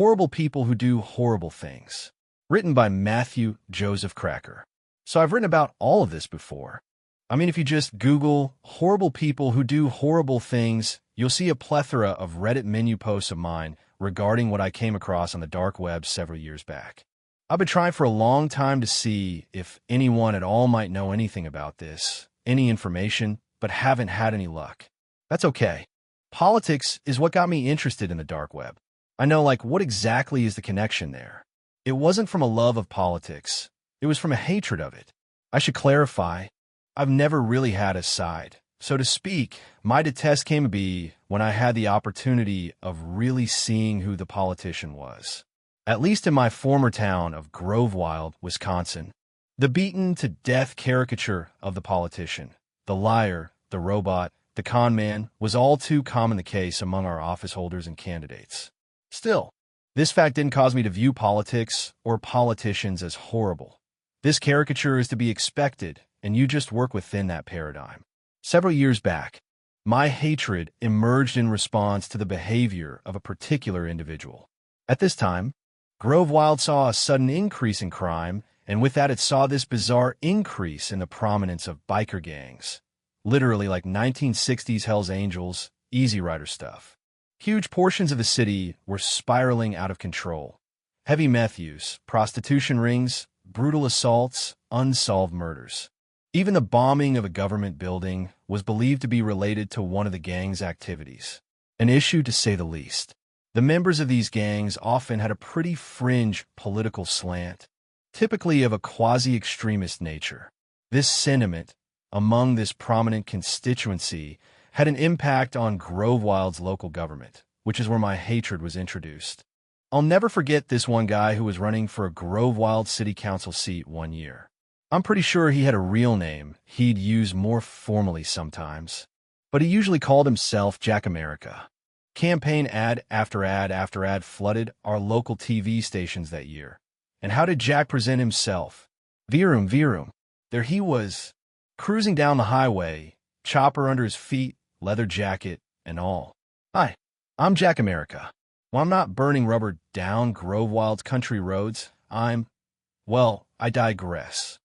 Horrible People Who Do Horrible Things, written by Matthew Joseph Craker. So I've written about all of this before. I mean, if you just Google horrible people who do horrible things, you'll see a plethora of Reddit menu posts of mine regarding what I came across on the dark web several years back. I've been trying for a long time to see if anyone at all might know anything about this, any information, but haven't had any luck. That's okay. Politics is what got me interested in the dark web. I know, what exactly is the connection there? It wasn't from a love of politics. It was from a hatred of it. I should clarify, I've never really had a side. So to speak, my detest came to be when I had the opportunity of really seeing who the politician was. At least in my former town of Grovewilde, Wisconsin. The beaten-to-death caricature of the politician, the liar, the robot, the con man, was all too common the case among our office holders and candidates. Still, this fact didn't cause me to view politics or politicians as horrible. This caricature is to be expected, and you just work within that paradigm. Several years back, my hatred emerged in response to the behavior of a particular individual. At this time, Grovewilde saw a sudden increase in crime, and with that it saw this bizarre increase in the prominence of biker gangs. Literally like 1960s Hells Angels, Easy Rider stuff. Huge portions of the city were spiraling out of control. Heavy meth use, prostitution rings, brutal assaults, unsolved murders. Even the bombing of a government building was believed to be related to one of the gang's activities. An issue to say the least. The members of these gangs often had a pretty fringe political slant, typically of a quasi-extremist nature. This sentiment, among this prominent constituency, had an impact on Grovewilde's local government, which is where my hatred was introduced. I'll never forget this one guy who was running for a Grovewilde city council seat one year. I'm pretty sure he had a real name he'd use more formally sometimes, but he usually called himself Jack America. Campaign ad after ad after ad flooded our local TV stations that year. And how did Jack present himself? Virum, virum. There he was, cruising down the highway, chopper under his feet, leather jacket, and all. Hi, I'm Jack America. Well, I'm not burning rubber down Grovewilde's country roads. I digress.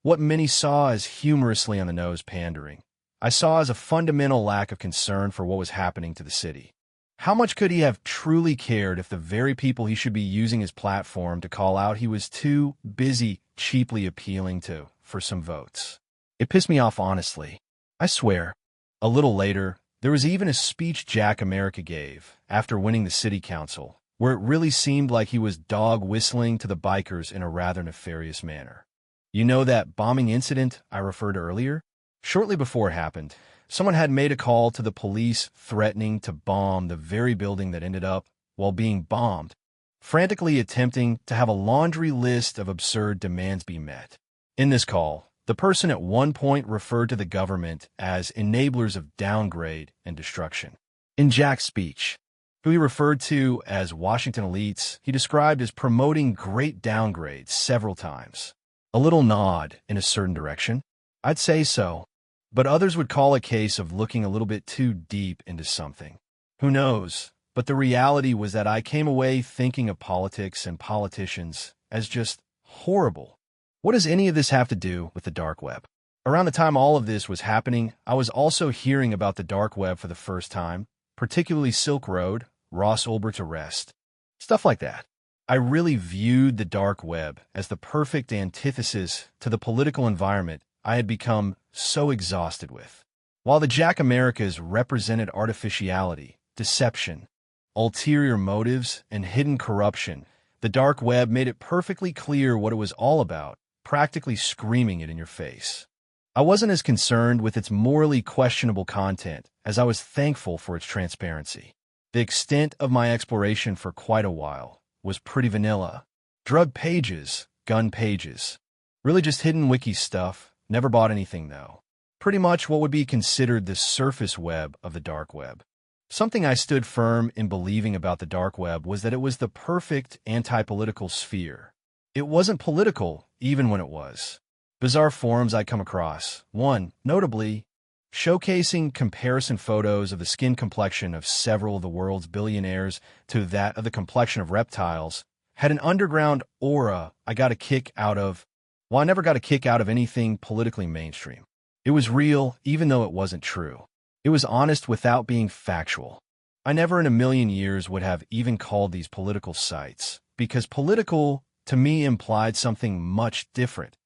What many saw as humorously on the nose pandering, I saw as a fundamental lack of concern for what was happening to the city. How much could he have truly cared if the very people he should be using his platform to call out he was too busy cheaply appealing to for some votes? It pissed me off honestly. I swear. A little later, there was even a speech Jack America gave after winning the city council, where it really seemed like he was dog whistling to the bikers in a rather nefarious manner. You know that bombing incident I referred to earlier? Shortly before it happened, someone had made a call to the police threatening to bomb the very building that ended up, while being bombed, frantically attempting to have a laundry list of absurd demands be met. In this call, the person at one point referred to the government as enablers of downgrade and destruction. In Jack's speech, who he referred to as Washington elites, he described as promoting great downgrades several times. A little nod in a certain direction? I'd say so. But others would call a case of looking a little bit too deep into something. Who knows? But the reality was that I came away thinking of politics and politicians as just horrible. What does any of this have to do with the dark web? Around the time all of this was happening, I was also hearing about the dark web for the first time, particularly Silk Road, Ross Ulbricht's arrest, stuff like that. I really viewed the dark web as the perfect antithesis to the political environment I had become so exhausted with. While the Jack Americas represented artificiality, deception, ulterior motives, and hidden corruption, the dark web made it perfectly clear what it was all about, practically screaming it in your face. I wasn't as concerned with its morally questionable content as I was thankful for its transparency. The extent of my exploration for quite a while was pretty vanilla. Drug pages, gun pages. Really just hidden wiki stuff. Never bought anything, though. Pretty much what would be considered the surface web of the dark web. Something I stood firm in believing about the dark web was that it was the perfect anti-political sphere. It wasn't political, even when it was. Bizarre forums I come across. One, notably, showcasing comparison photos of the skin complexion of several of the world's billionaires to that of the complexion of reptiles, had an underground aura I got a kick out of. Well, I never got a kick out of anything politically mainstream. It was real, even though it wasn't true. It was honest without being factual. I never in a million years would have even called these political sites, because political, to me, implied something much different.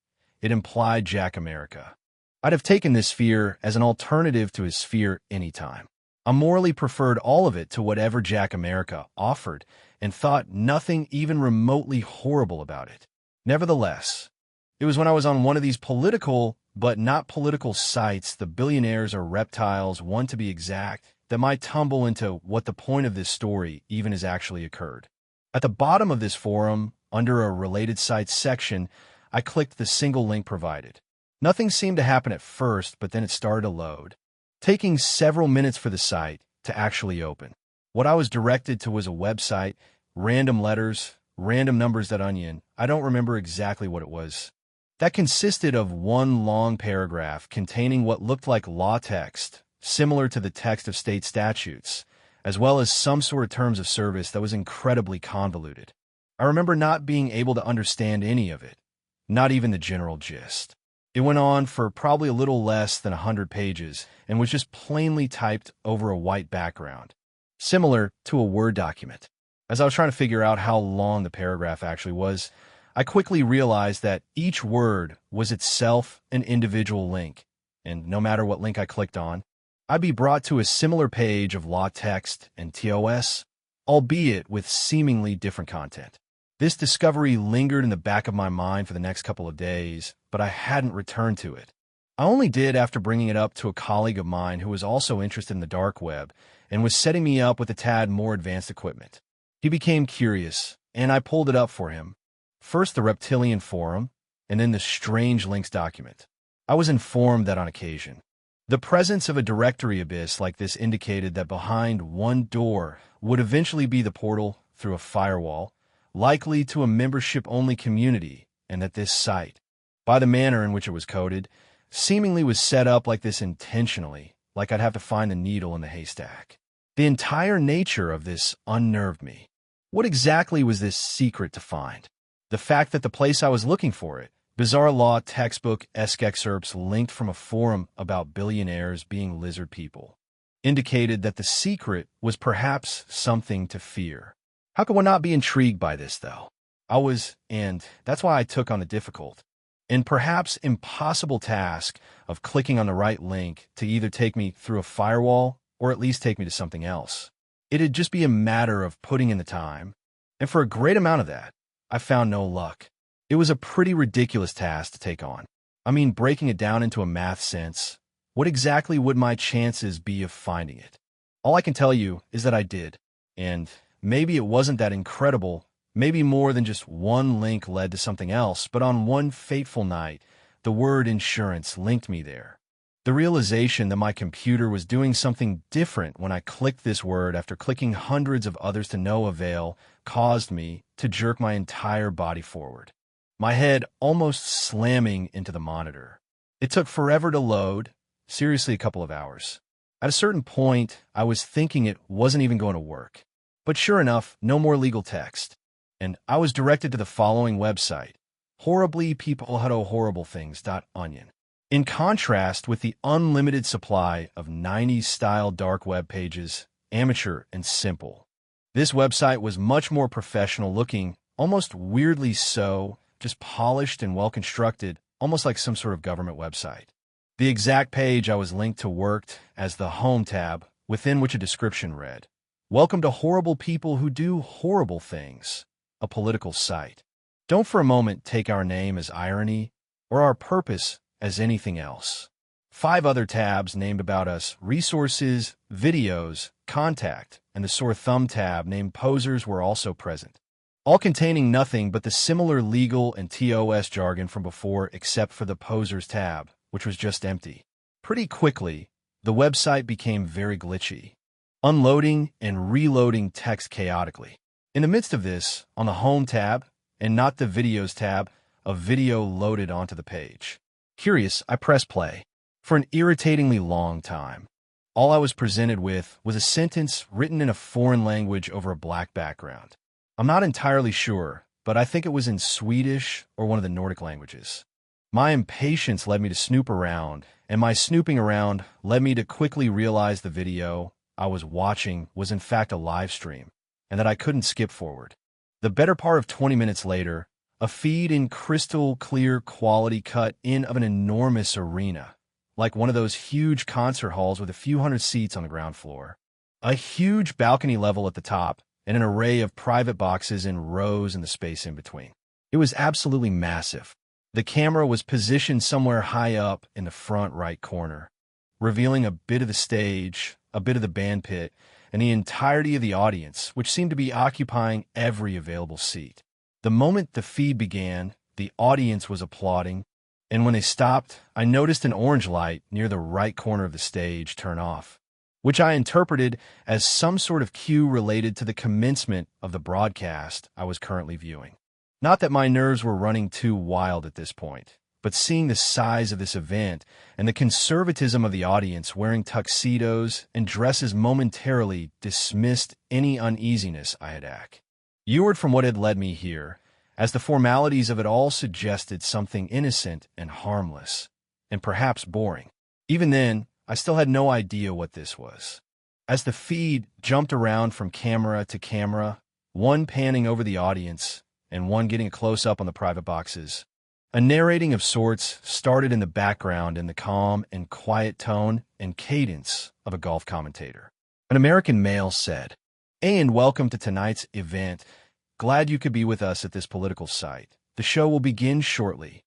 It implied Jack America. I'd have taken this sphere as an alternative to his sphere anytime. I morally preferred all of it to whatever Jack America offered, and thought nothing even remotely horrible about it. Nevertheless, it was when I was on one of these political but not political sites, the billionaires or reptiles, one to be exact, that might tumble into what the point of this story even has actually occurred. At the bottom of this forum, under a related sites section, I clicked the single link provided. Nothing seemed to happen at first, but then it started to load, taking several minutes for the site to actually open. What I was directed to was a website, random letters, random numbers.onion. I don't remember exactly what it was. That consisted of one long paragraph containing what looked like law text, similar to the text of state statutes, as well as some sort of terms of service that was incredibly convoluted. I remember not being able to understand any of it, not even the general gist. It went on for probably a little less than 100 pages and was just plainly typed over a white background, similar to a Word document. As I was trying to figure out how long the paragraph actually was, I quickly realized that each word was itself an individual link, and no matter what link I clicked on, I'd be brought to a similar page of law text and TOS, albeit with seemingly different content. This discovery lingered in the back of my mind for the next couple of days, but I hadn't returned to it. I only did after bringing it up to a colleague of mine who was also interested in the dark web and was setting me up with a tad more advanced equipment. He became curious, and I pulled it up for him. First the Reptilian Forum, and then the Strange Links document. I was informed that on occasion, the presence of a directory abyss like this indicated that behind one door would eventually be the portal through a firewall, likely to a membership-only community, and that this site, by the manner in which it was coded, seemingly was set up like this intentionally, like I'd have to find the needle in the haystack. The entire nature of this unnerved me. What exactly was this secret to find? The fact that the place I was looking for it, bizarre law textbook-esque excerpts linked from a forum about billionaires being lizard people, indicated that the secret was perhaps something to fear. How could one not be intrigued by this, though? And that's why I took on the difficult and perhaps impossible task of clicking on the right link to either take me through a firewall or at least take me to something else. It'd just be a matter of putting in the time, and for a great amount of that, I found no luck. It was a pretty ridiculous task to take on. I mean, breaking it down into a math sense, what exactly would my chances be of finding it? All I can tell you is that I did, and maybe it wasn't that incredible, maybe more than just one link led to something else, but on one fateful night, the word insurance linked me there. The realization that my computer was doing something different when I clicked this word after clicking hundreds of others to no avail caused me to jerk my entire body forward, my head almost slamming into the monitor. It took forever to load, seriously a couple of hours. At a certain point, I was thinking it wasn't even going to work. But sure enough, no more legal text, and I was directed to the following website, horriblypeoplehuddlehorriblethings.onion. In contrast with the unlimited supply of 90s-style dark web pages, amateur and simple, this website was much more professional-looking, almost weirdly so, just polished and well-constructed, almost like some sort of government website. The exact page I was linked to worked as the Home tab, within which a description read, "Welcome to Horrible People Who Do Horrible Things, a political site. Don't for a moment take our name as irony or our purpose as anything else." 5 other tabs named about us, resources, videos, contact, and the sore thumb tab named posers were also present, all containing nothing but the similar legal and TOS jargon from before except for the posers tab, which was just empty. Pretty quickly, the website became very glitchy, unloading and reloading text chaotically. In the midst of this, on the Home tab, and not the Videos tab, a video loaded onto the page. Curious, I press play. For an irritatingly long time, all I was presented with was a sentence written in a foreign language over a black background. I'm not entirely sure, but I think it was in Swedish or one of the Nordic languages. My impatience led me to snoop around, and my snooping around led me to quickly realize the video I was watching was in fact a live stream, and that I couldn't skip forward. The better part of 20 minutes later, a feed in crystal clear quality cut in of an enormous arena, like one of those huge concert halls with a few hundred seats on the ground floor. A huge balcony level at the top, and an array of private boxes in rows in the space in between. It was absolutely massive. The camera was positioned somewhere high up in the front right corner, revealing a bit of the stage, a bit of the band pit, and the entirety of the audience, which seemed to be occupying every available seat. The moment the feed began, the audience was applauding, and when they stopped, I noticed an orange light near the right corner of the stage turn off, which I interpreted as some sort of cue related to the commencement of the broadcast I was currently viewing. Not that my nerves were running too wild at this point, but seeing the size of this event and the conservatism of the audience wearing tuxedos and dresses momentarily dismissed any uneasiness I had lured from what had led me here, as the formalities of it all suggested something innocent and harmless, and perhaps boring. Even then, I still had no idea what this was. As the feed jumped around from camera to camera, one panning over the audience and one getting a close-up on the private boxes, a narrating of sorts started in the background in the calm and quiet tone and cadence of a golf commentator. An American male said, "Hey, and welcome to tonight's event. Glad you could be with us at this political site. The show will begin shortly."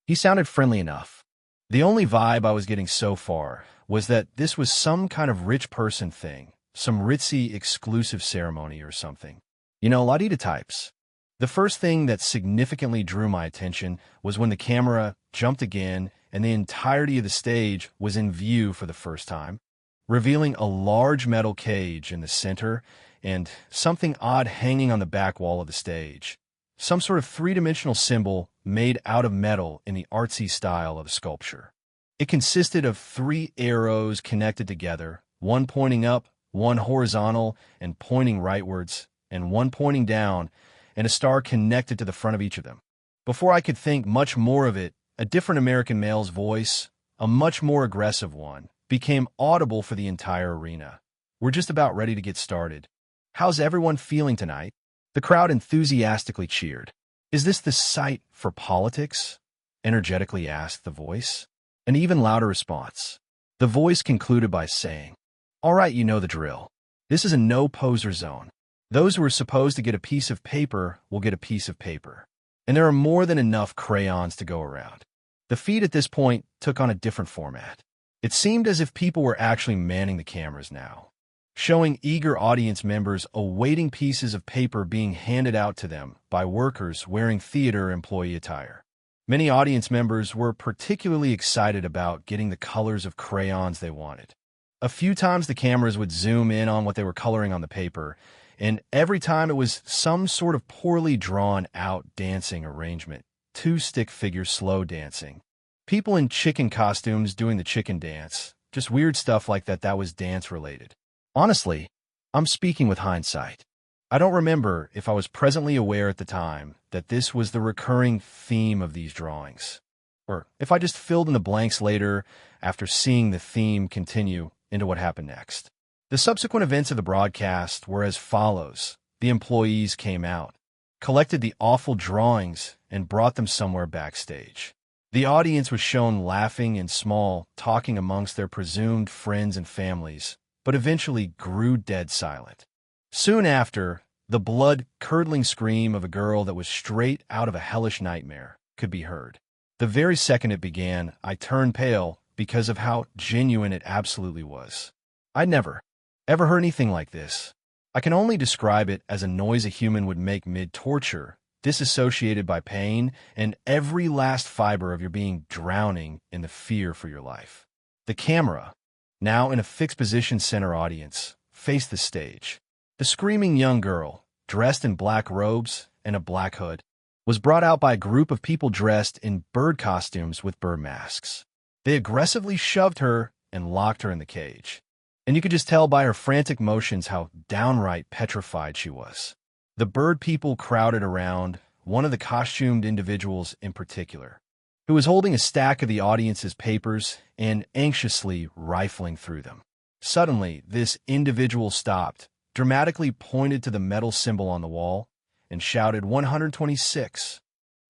He sounded friendly enough. The only vibe I was getting so far was that this was some kind of rich person thing, some ritzy exclusive ceremony or something. You know, la-di-da types. The first thing that significantly drew my attention was when the camera jumped again and the entirety of the stage was in view for the first time, revealing a large metal cage in the center and something odd hanging on the back wall of the stage, some sort of three-dimensional symbol made out of metal in the artsy style of the sculpture. It consisted of 3 arrows connected together, one pointing up, one horizontal and pointing rightwards, and one pointing down, and a star connected to the front of each of them. Before I could think much more of it, a different American male's voice, a much more aggressive one, became audible for the entire arena. "We're just about ready to get started. How's everyone feeling tonight?" The crowd enthusiastically cheered. "Is this the site for politics?" energetically asked the voice. An even louder response. The voice concluded by saying, "All right, you know the drill. This is a no-poser zone. Those who are supposed to get a piece of paper will get a piece of paper. And there are more than enough crayons to go around." The feed at this point took on a different format. It seemed as if people were actually manning the cameras now, showing eager audience members awaiting pieces of paper being handed out to them by workers wearing theater employee attire. Many audience members were particularly excited about getting the colors of crayons they wanted. A few times the cameras would zoom in on what they were coloring on the paper, and every time it was some sort of poorly drawn-out dancing arrangement, 2 stick figure slow dancing, people in chicken costumes doing the chicken dance, just weird stuff like that was dance-related. Honestly, I'm speaking with hindsight. I don't remember if I was presently aware at the time that this was the recurring theme of these drawings, or if I just filled in the blanks later after seeing the theme continue into what happened next. The subsequent events of the broadcast were as follows. The employees came out, collected the awful drawings, and brought them somewhere backstage. The audience was shown laughing and small, talking amongst their presumed friends and families, but eventually grew dead silent. Soon after, the blood-curdling scream of a girl that was straight out of a hellish nightmare could be heard. The very second it began, I turned pale because of how genuine it absolutely was. I'd never, ever heard anything like this. I can only describe it as a noise a human would make mid-torture, disassociated by pain and every last fiber of your being drowning in the fear for your life. The camera, now in a fixed position center audience, faced the stage. The screaming young girl, dressed in black robes and a black hood, was brought out by a group of people dressed in bird costumes with bird masks. They aggressively shoved her and locked her in the cage. And you could just tell by her frantic motions how downright petrified she was. The bird people crowded around, one of the costumed individuals in particular, who was holding a stack of the audience's papers and anxiously rifling through them. Suddenly, this individual stopped, dramatically pointed to the metal symbol on the wall, and shouted 126,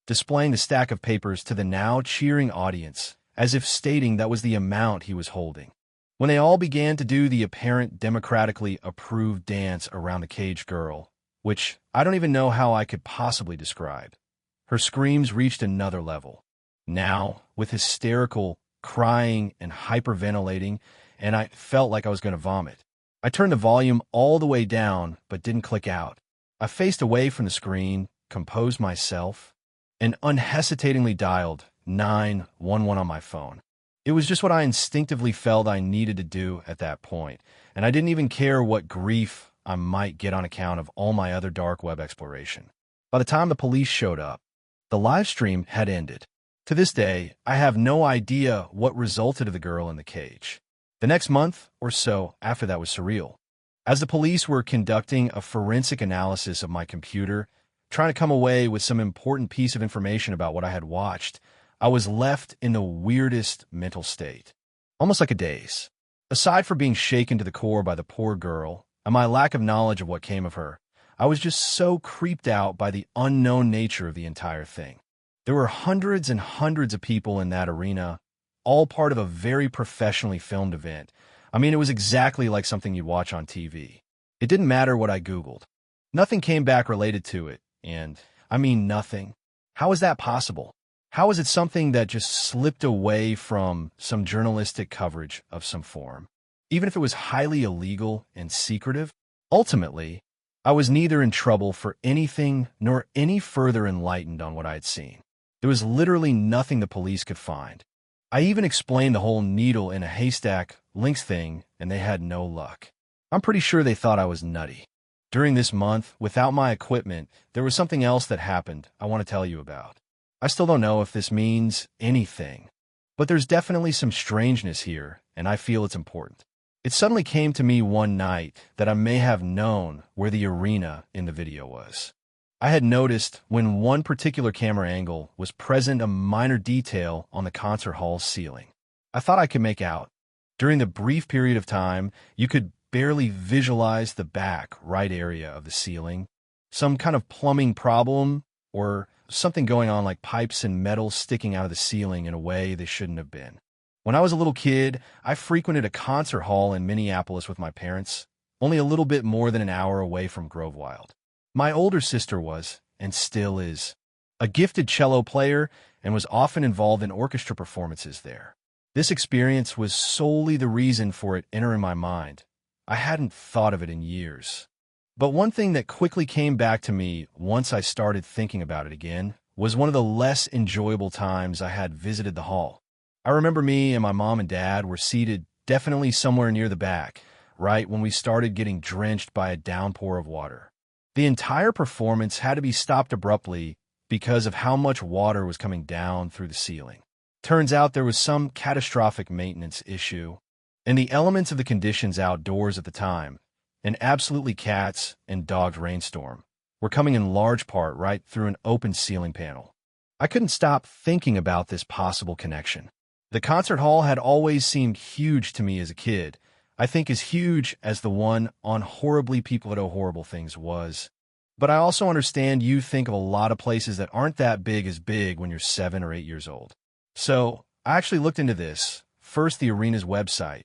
displaying the stack of papers to the now cheering audience, as if stating that was the amount he was holding. When they all began to do the apparent democratically approved dance around the caged girl, which I don't even know how I could possibly describe, her screams reached another level. Now, with hysterical, crying, and hyperventilating, and I felt like I was going to vomit. I turned the volume all the way down, but didn't click out. I faced away from the screen, composed myself, and unhesitatingly dialed 911 on my phone. It was just what I instinctively felt I needed to do at that point, and I didn't even care what grief I might get on account of all my other dark web exploration. By the time the police showed up, the live stream had ended. To this day, I have no idea what resulted of the girl in the cage. The next month or so after that was surreal. As the police were conducting a forensic analysis of my computer, trying to come away with some important piece of information about what I had watched, I was left in the weirdest mental state, almost like a daze. Aside from being shaken to the core by the poor girl and my lack of knowledge of what came of her, I was just so creeped out by the unknown nature of the entire thing. There were hundreds and hundreds of people in that arena, all part of a very professionally filmed event. I mean, it was exactly like something you'd watch on TV. It didn't matter what I Googled. Nothing came back related to it, and I mean nothing. How is that possible? How is it something that just slipped away from some journalistic coverage of some form? Even if it was highly illegal and secretive, ultimately, I was neither in trouble for anything nor any further enlightened on what I had seen. There was literally nothing the police could find. I even explained the whole needle in a haystack links thing, and they had no luck. I'm pretty sure they thought I was nutty. During this month, without my equipment, there was something else that happened I want to tell you about. I still don't know if this means anything, but there's definitely some strangeness here, and I feel it's important. It suddenly came to me one night that I may have known where the arena in the video was. I had noticed when one particular camera angle was present a minor detail on the concert hall's ceiling. I thought I could make out. During the brief period of time, you could barely visualize the back right area of the ceiling. Some kind of plumbing problem or something going on like pipes and metal sticking out of the ceiling in a way they shouldn't have been. When I was a little kid, I frequented a concert hall in Minneapolis with my parents, only a little bit more than an hour away from Grovewild. My older sister was, and still is, a gifted cello player and was often involved in orchestra performances there. This experience was solely the reason for it entering my mind. I hadn't thought of it in years. But one thing that quickly came back to me once I started thinking about it again was one of the less enjoyable times I had visited the hall. I remember me and my mom and dad were seated definitely somewhere near the back, right when we started getting drenched by a downpour of water. The entire performance had to be stopped abruptly because of how much water was coming down through the ceiling. Turns out there was some catastrophic maintenance issue, and the elements of the conditions outdoors at the time, an absolutely cats and dogs rainstorm, were coming in large part right through an open ceiling panel. I couldn't stop thinking about this possible connection. The concert hall had always seemed huge to me as a kid. I think as huge as the one on Horribly People That Do Horrible Things was. But I also understand you think of a lot of places that aren't that big as big when you're 7 or 8 years old. So I actually looked into this, first the arena's website,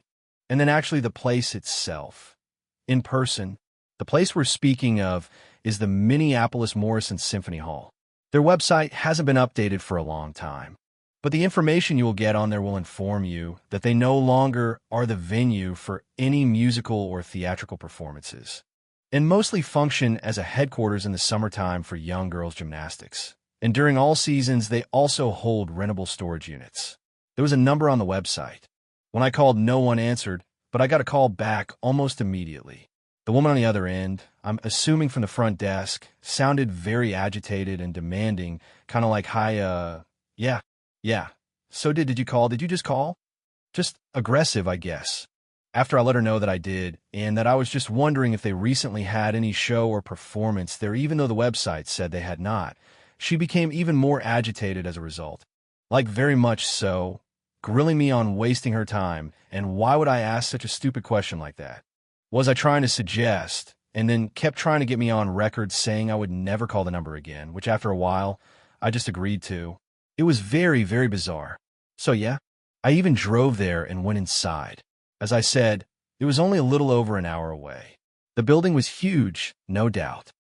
and then actually the place itself. In person, the place we're speaking of is the Minneapolis Morrison Symphony Hall. Their website hasn't been updated for a long time, but the information you will get on there will inform you that they no longer are the venue for any musical or theatrical performances, and mostly function as a headquarters in the summertime for young girls' gymnastics. And during all seasons, they also hold rentable storage units. There was a number on the website. When I called, no one answered, but I got a call back almost immediately. The woman on the other end, I'm assuming from the front desk, sounded very agitated and demanding, kind of like, hi, yeah. So did you call? Did you just call? Just aggressive, I guess. After I let her know that I did, and that I was just wondering if they recently had any show or performance there even though the website said they had not, she became even more agitated as a result. Like very much so, grilling me on wasting her time, and why would I ask such a stupid question like that? Was I trying to suggest, and then kept trying to get me on record saying I would never call the number again, which after a while, I just agreed to. It was very, very bizarre. So yeah, I even drove there and went inside. As I said, it was only a little over an hour away. The building was huge, no doubt.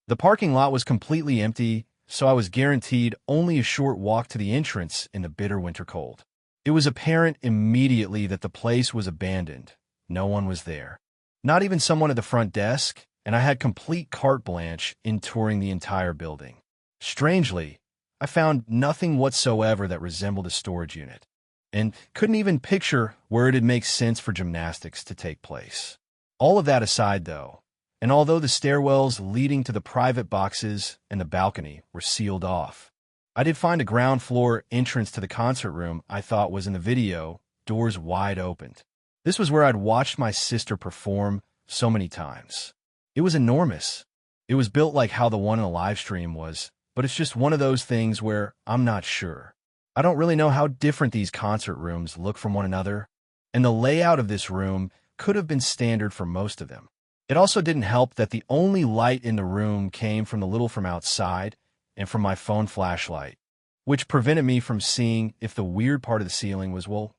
The parking lot was completely empty, so I was guaranteed only a short walk to the entrance in the bitter winter cold. It was apparent immediately that the place was abandoned. No one was there. Not even someone at the front desk, and I had complete carte blanche in touring the entire building. Strangely, I found nothing whatsoever that resembled a storage unit, and couldn't even picture where it'd make sense for gymnastics to take place. All of that aside, though, and although the stairwells leading to the private boxes and the balcony were sealed off, I did find a ground floor entrance to the concert room I thought was in the video, doors wide opened. This was where I'd watched my sister perform so many times. It was enormous. It was built like how the one in the live stream was, but it's just one of those things where I'm not sure. I don't really know how different these concert rooms look from one another, and the layout of this room could have been standard for most of them. It also didn't help that the only light in the room came from the little from outside and from my phone flashlight, which prevented me from seeing if the weird part of the ceiling was, well,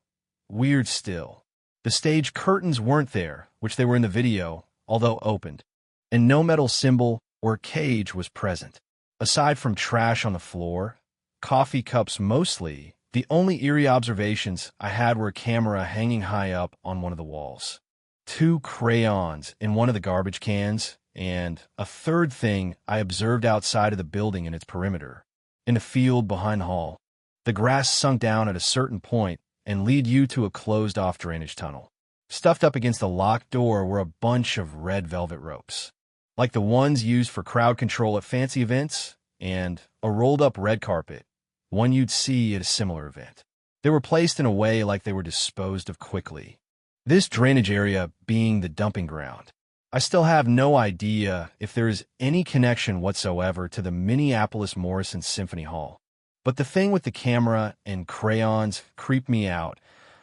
weird still. The stage curtains weren't there, which they were in the video, although opened, and no metal symbol or cage was present. Aside from trash on the floor, coffee cups mostly, the only eerie observations I had were a camera hanging high up on one of the walls, 2 crayons in one of the garbage cans, and a third thing I observed outside of the building in its perimeter, in a field behind the hall. The grass sunk down at a certain point and lead you to a closed-off drainage tunnel. Stuffed up against the locked door were a bunch of red velvet ropes, like the ones used for crowd control at fancy events, and a rolled-up red carpet, one you'd see at a similar event. They were placed in a way like they were disposed of quickly. This drainage area being the dumping ground. I still have no idea if there is any connection whatsoever to the Minneapolis Morrison Symphony Hall. But the thing with the camera and crayons creeped me out,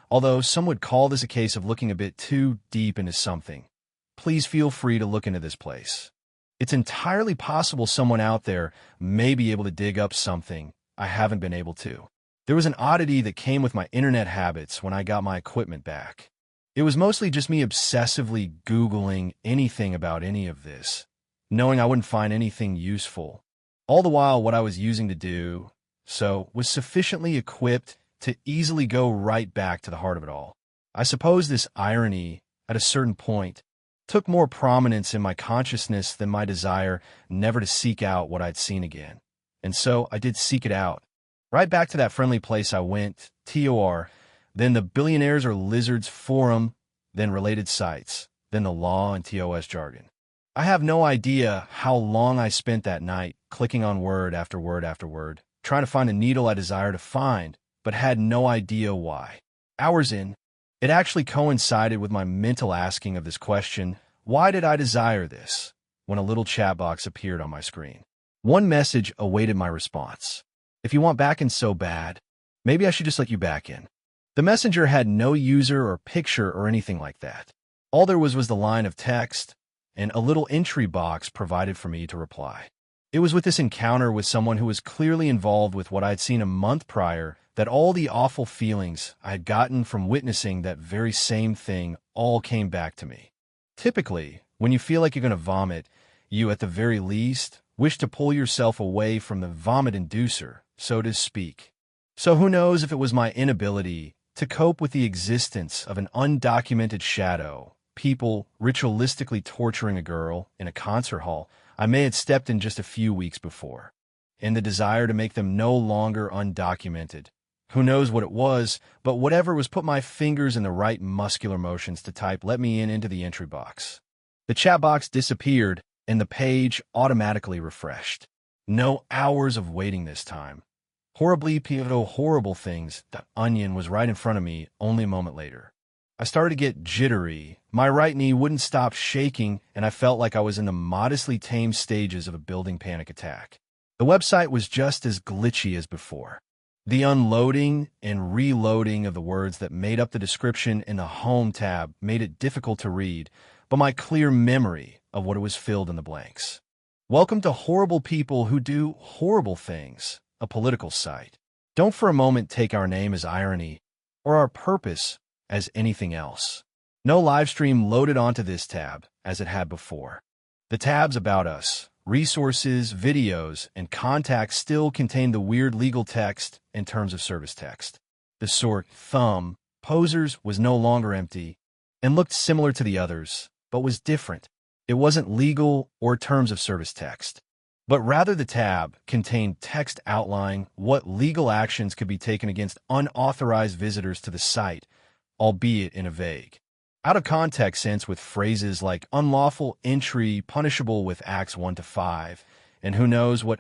although some would call this a case of looking a bit too deep into something. Please feel free to look into this place. It's entirely possible someone out there may be able to dig up something I haven't been able to. There was an oddity that came with my internet habits when I got my equipment back. It was mostly just me obsessively Googling anything about any of this, knowing I wouldn't find anything useful. All the while, what I was using to do so was sufficiently equipped to easily go right back to the heart of it all. I suppose this irony, at a certain point, took more prominence in my consciousness than my desire never to seek out what I'd seen again. And so I did seek it out. Right back to that friendly place I went, TOR, then the Billionaires or Lizards Forum, then related sites, then the law and TOS jargon. I have no idea how long I spent that night clicking on word after word after word, trying to find a needle I desire to find, but had no idea why. Hours in, it actually coincided with my mental asking of this question, why did I desire this, when a little chat box appeared on my screen. One message awaited my response. If you want back in so bad, maybe I should just let you back in. The messenger had no user or picture or anything like that. All there was the line of text and a little entry box provided for me to reply. It was with this encounter with someone who was clearly involved with what I had seen a month prior that all the awful feelings I had gotten from witnessing that very same thing all came back to me. Typically, when you feel like you're going to vomit, you, at the very least, wish to pull yourself away from the vomit inducer, so to speak. So who knows if it was my inability to cope with the existence of an undocumented shadow, people ritualistically torturing a girl in a concert hall I may have stepped in just a few weeks before, and the desire to make them no longer undocumented. Who knows what it was, but whatever was put my fingers in the right muscular motions to type let me in into the entry box. The chat box disappeared, and the page automatically refreshed. No hours of waiting this time. Horribly pivotal, horrible things. The onion was right in front of me only a moment later. I started to get jittery. My right knee wouldn't stop shaking, and I felt like I was in the modestly tame stages of a building panic attack. The website was just as glitchy as before. The unloading and reloading of the words that made up the description in the Home tab made it difficult to read, but my clear memory of what it was filled in the blanks. Welcome to Horrible People Who Do Horrible Things, a political site. Don't for a moment take our name as irony or our purpose as anything else. No live stream loaded onto this tab as it had before. The tabs about us, resources, videos, and contacts still contain the weird legal text and terms of service text. The sort thumb posers was no longer empty and looked similar to the others, but was different. It wasn't legal or terms of service text, but rather the tab contained text outlining what legal actions could be taken against unauthorized visitors to the site, albeit in a vague, out-of-context sense with phrases like unlawful entry punishable with Acts 1 to 5, and who knows what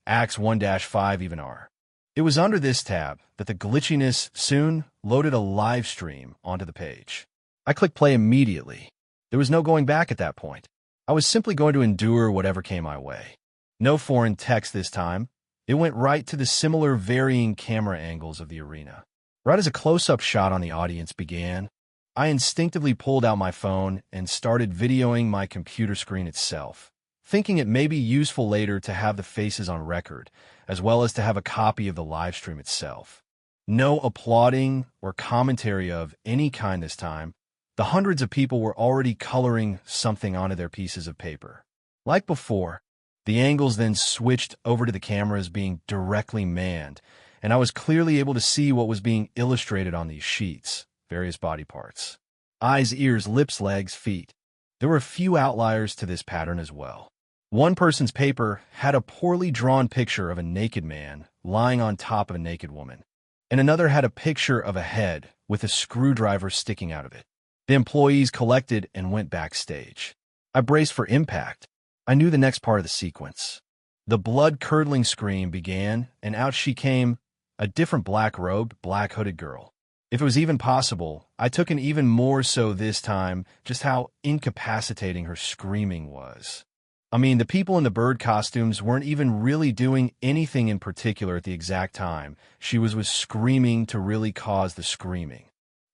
Acts 1-5 even are. It was under this tab that the glitchiness soon loaded a live stream onto the page. I clicked play immediately. There was no going back at that point. I was simply going to endure whatever came my way. No foreign text this time. It went right to the similar varying camera angles of the arena. Right as a close-up shot on the audience began, I instinctively pulled out my phone and started videoing my computer screen itself, thinking it may be useful later to have the faces on record, as well as to have a copy of the live stream itself. No applauding or commentary of any kind this time. The hundreds of people were already coloring something onto their pieces of paper. Like before, the angles then switched over to the cameras being directly manned, and I was clearly able to see what was being illustrated on these sheets, various body parts. Eyes, ears, lips, legs, feet. There were a few outliers to this pattern as well. One person's paper had a poorly drawn picture of a naked man lying on top of a naked woman, and another had a picture of a head with a screwdriver sticking out of it. The employees collected and went backstage. I braced for impact. I knew the next part of the sequence. The blood-curdling scream began, and out she came, a different black-robed, black-hooded girl. If it was even possible, I took in even more so this time just how incapacitating her screaming was. I mean, the people in the bird costumes weren't even really doing anything in particular at the exact time she was screaming to really cause the screaming.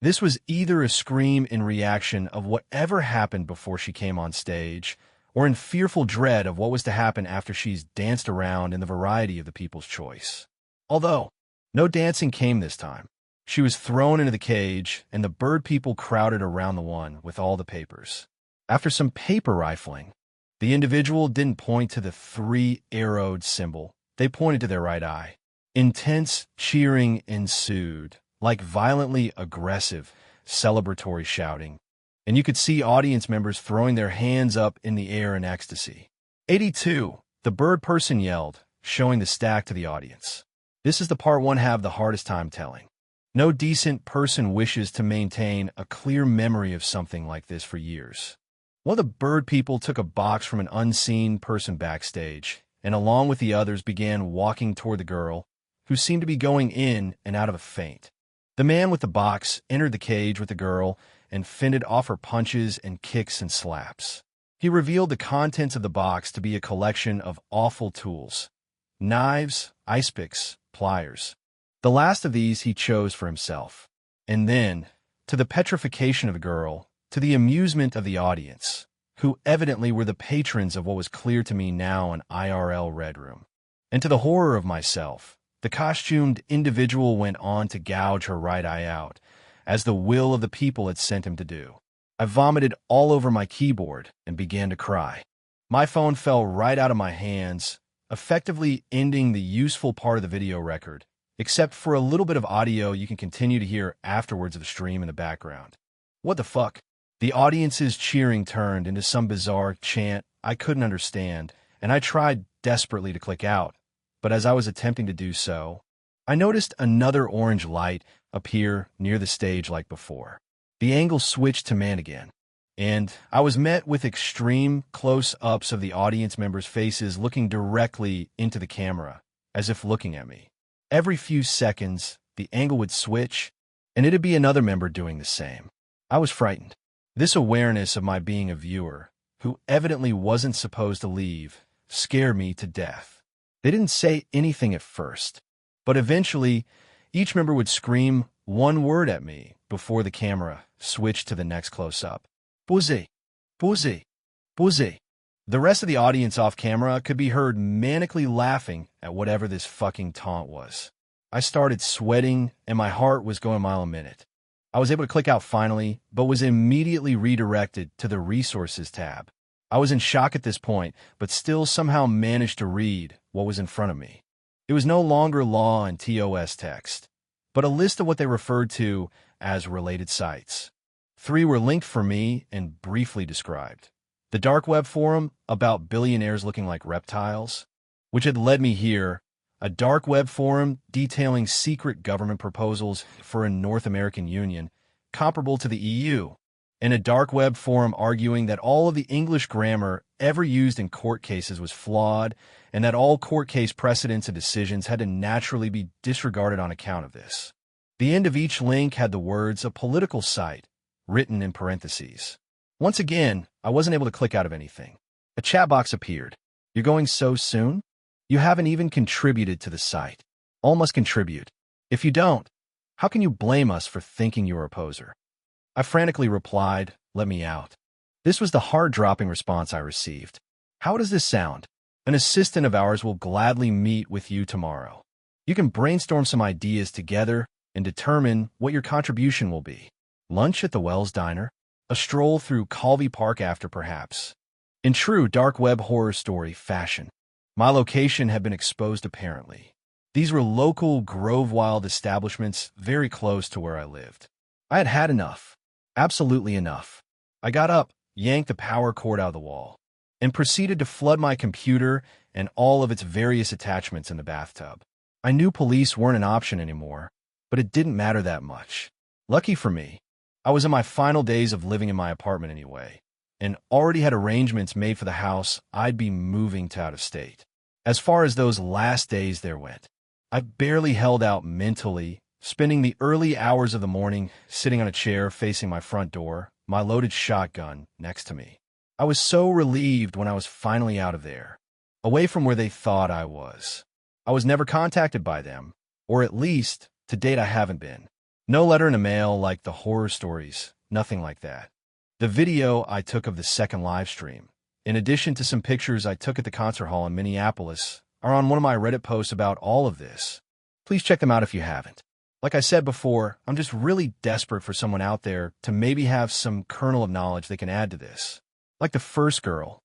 This was either a scream in reaction of whatever happened before she came on stage, or in fearful dread of what was to happen after she's danced around in the variety of the people's choice. Although, no dancing came this time. She was thrown into the cage, and the bird people crowded around the one with all the papers. After some paper rifling, the individual didn't point to the three-arrowed symbol. They pointed to their right eye. Intense cheering ensued, like violently aggressive, celebratory shouting, and you could see audience members throwing their hands up in the air in ecstasy. 82, the bird person yelled, showing the stack to the audience. This is the part one have the hardest time telling. No decent person wishes to maintain a clear memory of something like this for years. One of the bird people took a box from an unseen person backstage, and along with the others began walking toward the girl, who seemed to be going in and out of a faint. The man with the box entered the cage with the girl and fended off her punches and kicks and slaps. He revealed the contents of the box to be a collection of awful tools: knives, ice picks, pliers. The last of these he chose for himself. And then, to the petrification of the girl, to the amusement of the audience, who evidently were the patrons of what was clear to me now an IRL Red Room, and to the horror of myself, the costumed individual went on to gouge her right eye out, as the will of the people had sent him to do. I vomited all over my keyboard and began to cry. My phone fell right out of my hands, effectively ending the useful part of the video record, except for a little bit of audio you can continue to hear afterwards of the stream in the background. What the fuck? The audience's cheering turned into some bizarre chant I couldn't understand, and I tried desperately to click out, but as I was attempting to do so, I noticed another orange light appear near the stage like before. The angle switched to man again, and I was met with extreme close-ups of the audience members' faces looking directly into the camera, as if looking at me. Every few seconds, the angle would switch, and it'd be another member doing the same. I was frightened. This awareness of my being a viewer, who evidently wasn't supposed to leave, scared me to death. They didn't say anything at first, but eventually, each member would scream one word at me before the camera switched to the next close-up. Pussy, pussy, pussy. The rest of the audience off camera could be heard manically laughing at whatever this fucking taunt was. I started sweating, and my heart was going a mile a minute. I was able to click out finally, but was immediately redirected to the Resources tab. I was in shock at this point, but still somehow managed to read what was in front of me. It was no longer law and TOS text, but a list of what they referred to as related sites. 3 were linked for me and briefly described. The dark web forum about billionaires looking like reptiles, which had led me here, a dark web forum detailing secret government proposals for a North American Union comparable to the EU, and a dark web forum arguing that all of the English grammar ever used in court cases was flawed and that all court case precedents and decisions had to naturally be disregarded on account of this. The end of each link had the words "a political site" written in parentheses. Once again, I wasn't able to click out of anything. A chat box appeared. "You're going so soon? You haven't even contributed to the site. All must contribute. If you don't, how can you blame us for thinking you're a poser?" I frantically replied, "Let me out." This was the heart-dropping response I received. "How does this sound? An assistant of ours will gladly meet with you tomorrow. You can brainstorm some ideas together and determine what your contribution will be. Lunch at the Wells Diner? A stroll through Calvi Park after, perhaps." In true dark web horror story fashion, my location had been exposed apparently. These were local Grove Wild establishments very close to where I lived. I had had enough. Absolutely enough. I got up, yanked the power cord out of the wall, and proceeded to flood my computer and all of its various attachments in the bathtub. I knew police weren't an option anymore, but it didn't matter that much. Lucky for me, I was in my final days of living in my apartment anyway, and already had arrangements made for the house I'd be moving to out of state. As far as those last days there went, I barely held out mentally, spending the early hours of the morning sitting on a chair facing my front door, my loaded shotgun next to me. I was so relieved when I was finally out of there, away from where they thought I was. I was never contacted by them, or at least, to date I haven't been. No letter in the mail like the horror stories, nothing like that. The video I took of the second live stream, in addition to some pictures I took at the concert hall in Minneapolis, are on one of my Reddit posts about all of this. Please check them out if you haven't. Like I said before, I'm just really desperate for someone out there to maybe have some kernel of knowledge they can add to this. Like the first girl,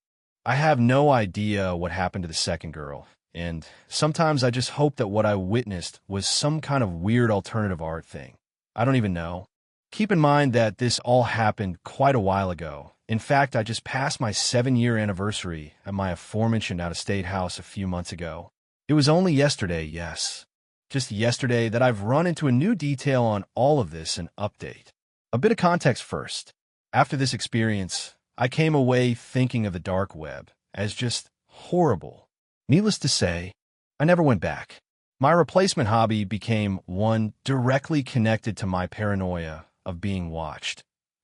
I have no idea what happened to the second girl, and sometimes I just hope that what I witnessed was some kind of weird alternative art thing. I don't even know. Keep in mind that this all happened quite a while ago. In fact, I just passed my 7-year anniversary at my aforementioned out-of-state house a few months ago. It was only yesterday, yes. Just yesterday that I've run into a new detail on all of this and update. A bit of context first. After this experience, I came away thinking of the dark web as just horrible. Needless to say, I never went back. My replacement hobby became one directly connected to my paranoia of being watched.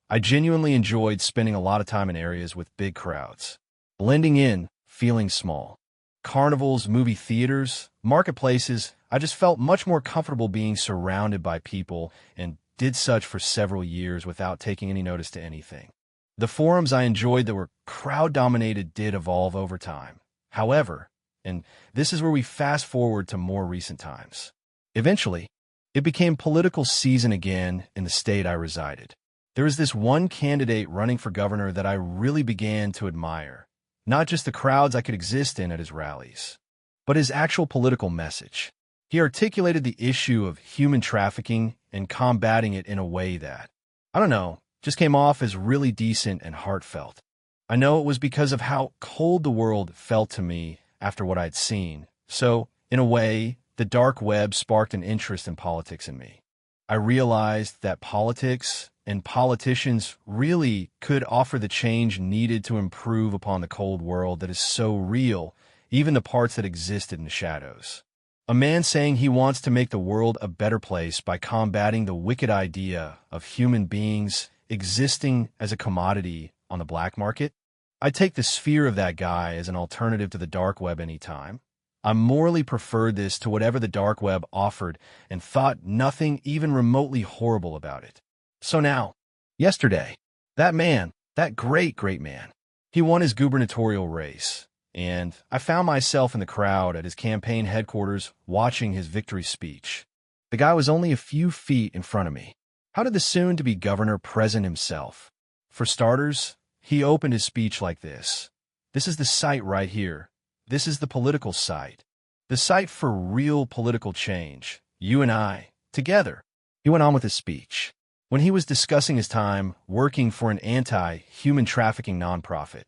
I genuinely enjoyed spending a lot of time in areas with big crowds, blending in, feeling small. Carnivals, movie theaters, marketplaces, I just felt much more comfortable being surrounded by people and did such for several years without taking any notice to anything. The forums I enjoyed that were crowd-dominated did evolve over time. However, and this is where we fast forward to more recent times. Eventually, it became political season again in the state I resided. There was this one candidate running for governor that I really began to admire. Not just the crowds I could exist in at his rallies, but his actual political message. He articulated the issue of human trafficking and combating it in a way that, I don't know, just came off as really decent and heartfelt. I know it was because of how cold the world felt to me after what I'd seen. So, in a way, the dark web sparked an interest in politics in me. I realized that politics and politicians really could offer the change needed to improve upon the cold world that is so real, even the parts that existed in the shadows. A man saying he wants to make the world a better place by combating the wicked idea of human beings existing as a commodity on the black market. I take the sphere of that guy as an alternative to the dark web anytime. I morally preferred this to whatever the dark web offered and thought nothing even remotely horrible about it. So now, yesterday, that man, that great man, he won his gubernatorial race, and I found myself in the crowd at his campaign headquarters watching his victory speech. The guy was only a few feet in front of me. How did the soon-to-be governor present himself? For starters, he opened his speech like this. This is the site right here. This is the political site. The site for real political change. You and I, together. He went on with his speech. When he was discussing his time working for an anti-human trafficking nonprofit,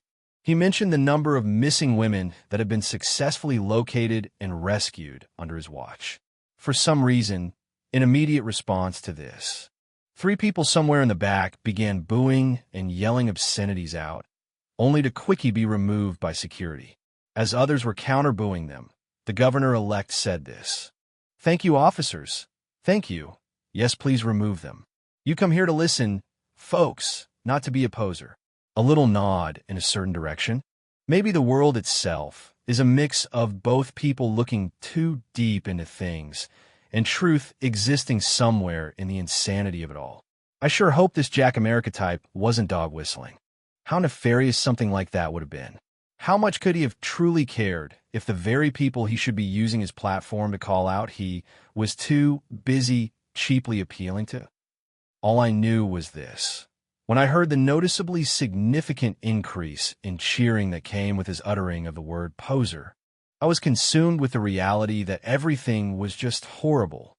he mentioned the number of missing women that had been successfully located and rescued under his watch. For some reason, in immediate response to this, 3 people somewhere in the back began booing and yelling obscenities out, only to quickly be removed by security. As others were counter-booing them, the governor-elect said this. "Thank you, officers. Thank you. Yes, please remove them. You come here to listen, folks, not to be a poser." A little nod in a certain direction. Maybe the world itself is a mix of both people looking too deep into things and truth existing somewhere in the insanity of it all. I sure hope this Jack America type wasn't dog whistling. How nefarious something like that would have been. How much could he have truly cared if the very people he should be using his platform to call out he was too busy cheaply appealing to? All I knew was this. When I heard the noticeably significant increase in cheering that came with his uttering of the word poser, I was consumed with the reality that everything was just horrible